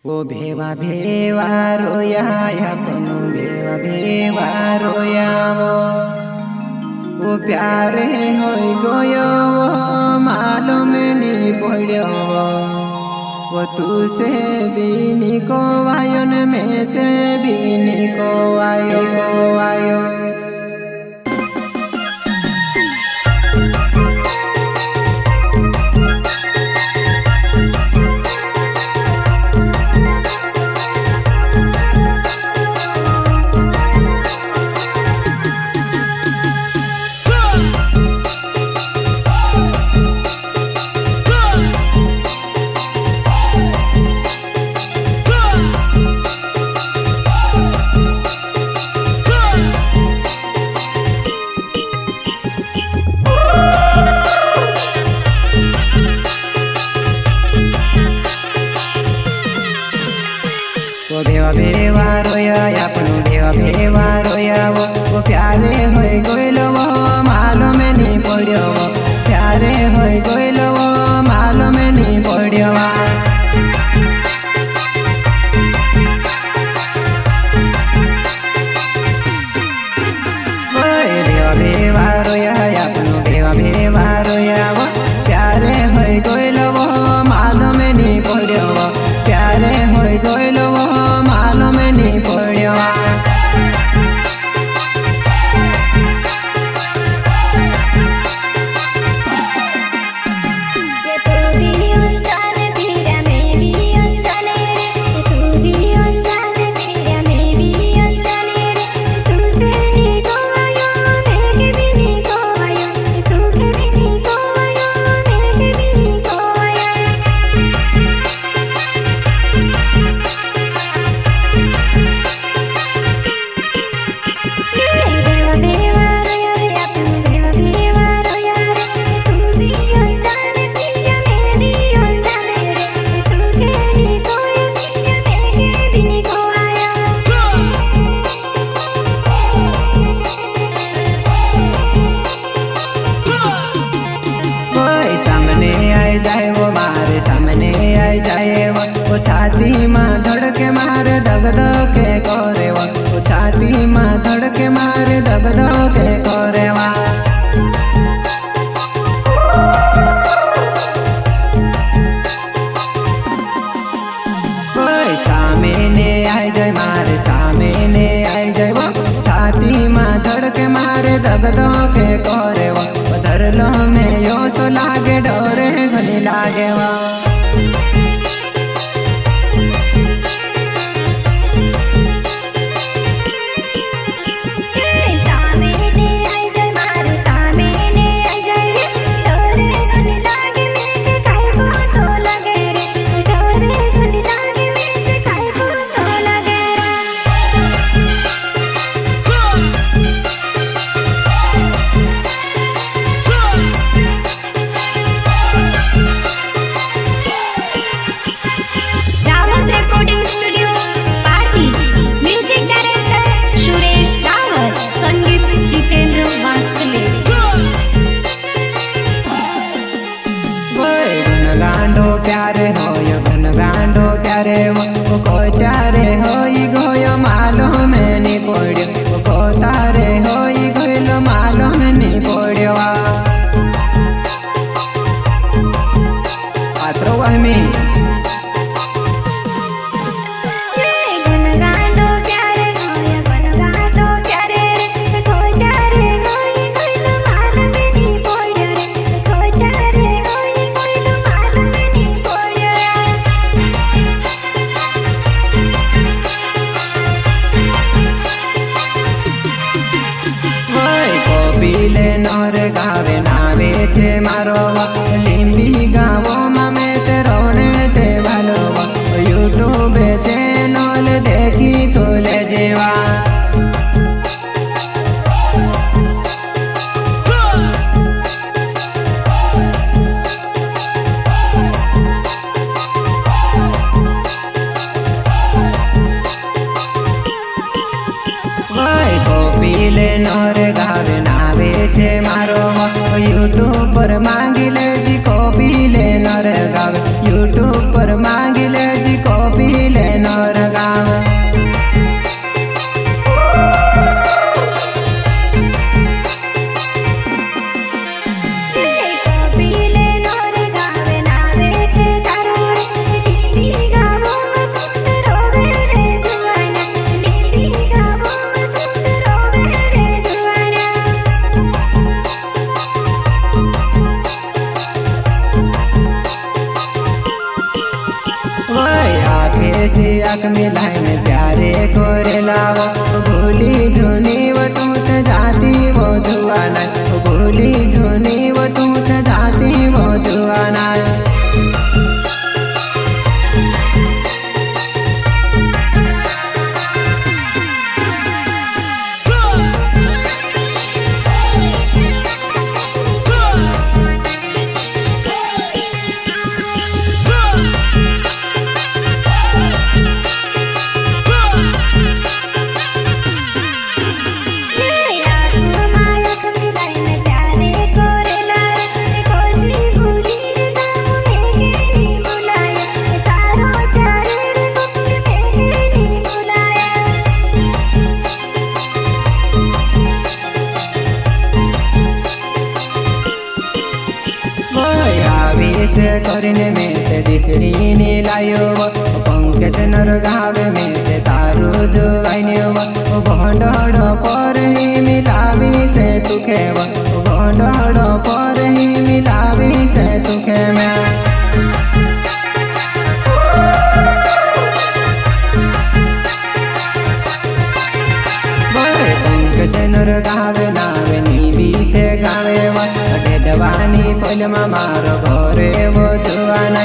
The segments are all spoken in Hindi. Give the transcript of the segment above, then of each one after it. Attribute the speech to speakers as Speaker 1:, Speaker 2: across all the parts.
Speaker 1: वो भेवा भेवा रोया अपनो भेवा भेवा रोया वो प्यारे हो गयो वो मालूम नहीं पड़ो वो तू से भी निको आयो न मैं से भी निको आयो आयो। वो भेवा भेवा रोया अपनो भेवा भेवा रोया वो प्यारे हो गइल वो मालूम नहीं पड़ो प्यारे हो गइल वो मालूम नहीं पड़ो। भेवा भेवा रोया अपनो भेवा भेवा रोया वो प्यारे हो गइल वो मालूम नहीं पड़ो प्यारे हो गइल वो मालूम नहीं पड़ो। जाए वो मारे सामने आई जाए वो छाती में धड़के मारे दग के करे वो छाती में धड़के मारे दग के करे वा। सामने आई जाए मारे सामने आई जाए वो छाती में धड़के मारे दग के करे वो धरलो में यो सो लागे डोरे घनी लागे वा। आखे से आँख मिलाइन प्यारे कोरेला वो भूली झुनी वो तू त जाती वो जुआना भूली झुनी वो तू त जाती वो जुआना करने में ते दिसरी ने लायो पंकज नर गावे में ते तारू जुवाइनियो भंडड़ पर ही मिलावी से तुखे भंडड़ पर ही मिलावी से तुखे में पंकज नर गावे नावे नी से गावे दवानी पहलमा मारो घरे वो जुआना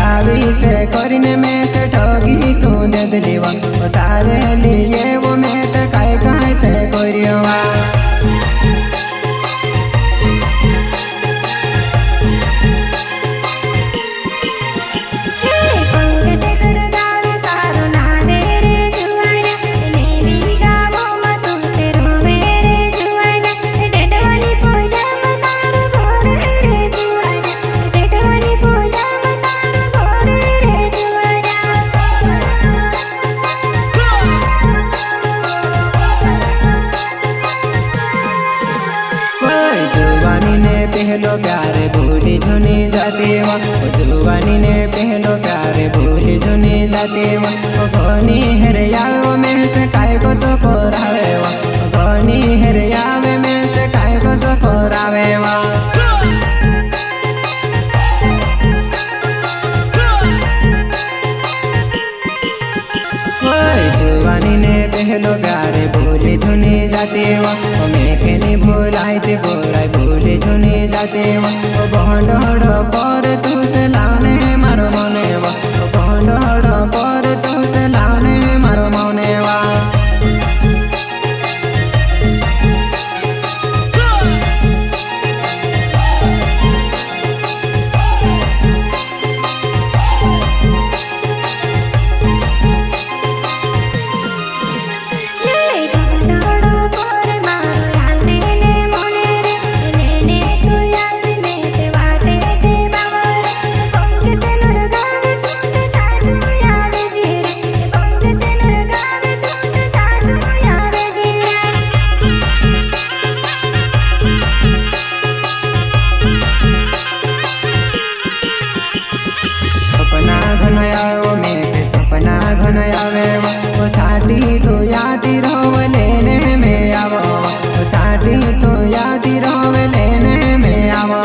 Speaker 1: आवी से करने में से ठगी तू दे दिलीवा तारे लिए वो मैं ते काय काय ते करियोवा पहलो प्यारे भूली झुनी जाते वा जुवानी ने पहलो प्यारे भूली झुनी जाते वा घनी हरियावे में से काय को सकोरावे वा घनी हरियावे में से काय को सकोरावे वा जुवानी ने पहलो प्यारे भूली झुनी जाते वा मेखनी भूलाई ते बोलाई भूली झुनी जाते वा भंडड़ पर तू से लाने मारो मने वा भंडड़ पर तू से लाने मारो मने वा छाटी तो याद रहो लेने में आवो छाटी तो याद रहो लेने में आवो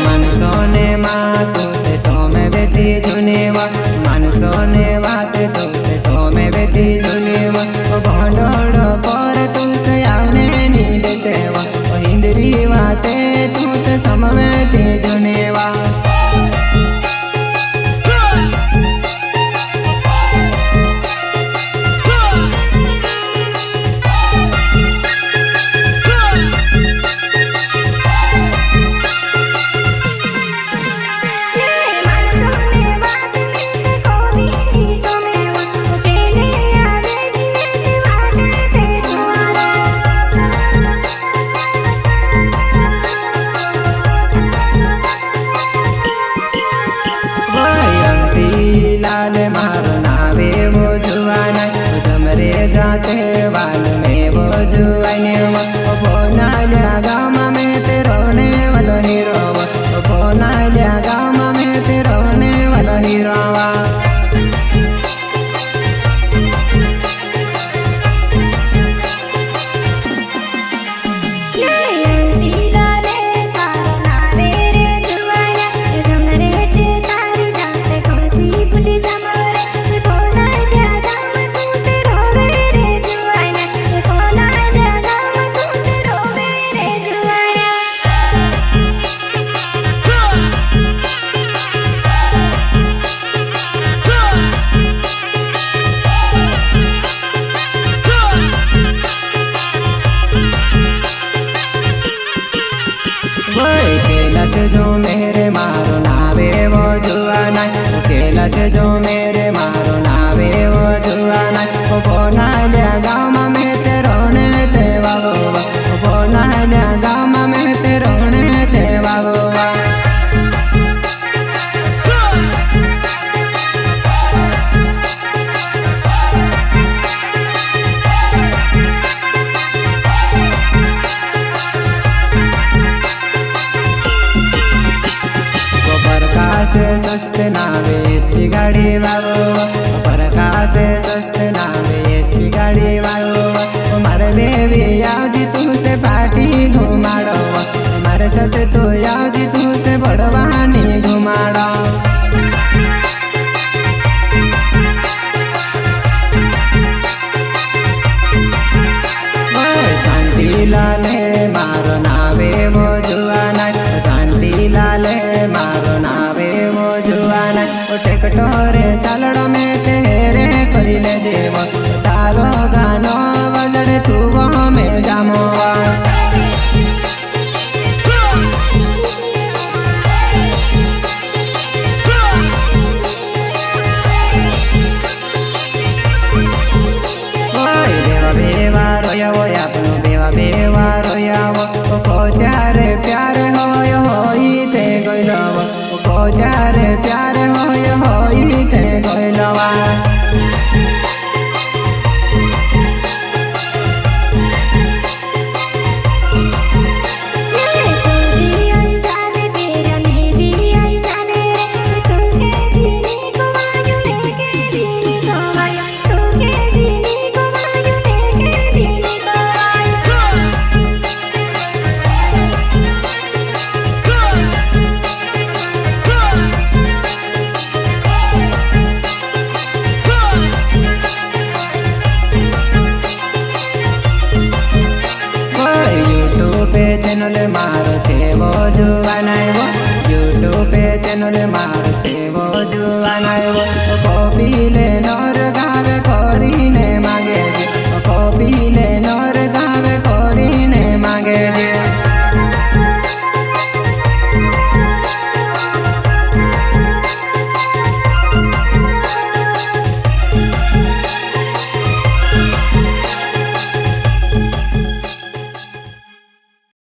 Speaker 1: मनसोने मात सोमे बेटी झुनेवा मनसोने बात तो सोमे बेटी झुनेवा भंडड़ पर तुम से आने कैलाश जो मेरे मारो नावे वो जुआना कैलाश जो मेरे मारो नावे वो जुआना बोना लिया गाँव में ते रोने ते बाबू बोना लिया गाँव में ते रोने ते बाबू सस्ते नावे एसपी गाड़ी बाबू प्रकाश सस्ते नावे एसपी गाड़ी बाबू मारे बेबी यावजी तुसे पार्टी घुमाड़ो मारे साथ तो यावजी तुसे बड़वानी घुमाड़ो शांति लाले मारो नावे वो जुआना शांति लाले मारो नावे वो जुआना टेकटोरे चालड़ में तेरे करी ले देव तारो गानो बजड़े तू वो में जामोवा बेवा रोया वो अपनो बेवा बेवा रोया वो को त्यारे प्यार होई ते गइलवा को त्यारे प्यार होई ते गइलवा चैनल मारो छे वो जुआना यूट्यूब पे चैनल मारो छे वो जुआना कॉपी लेनो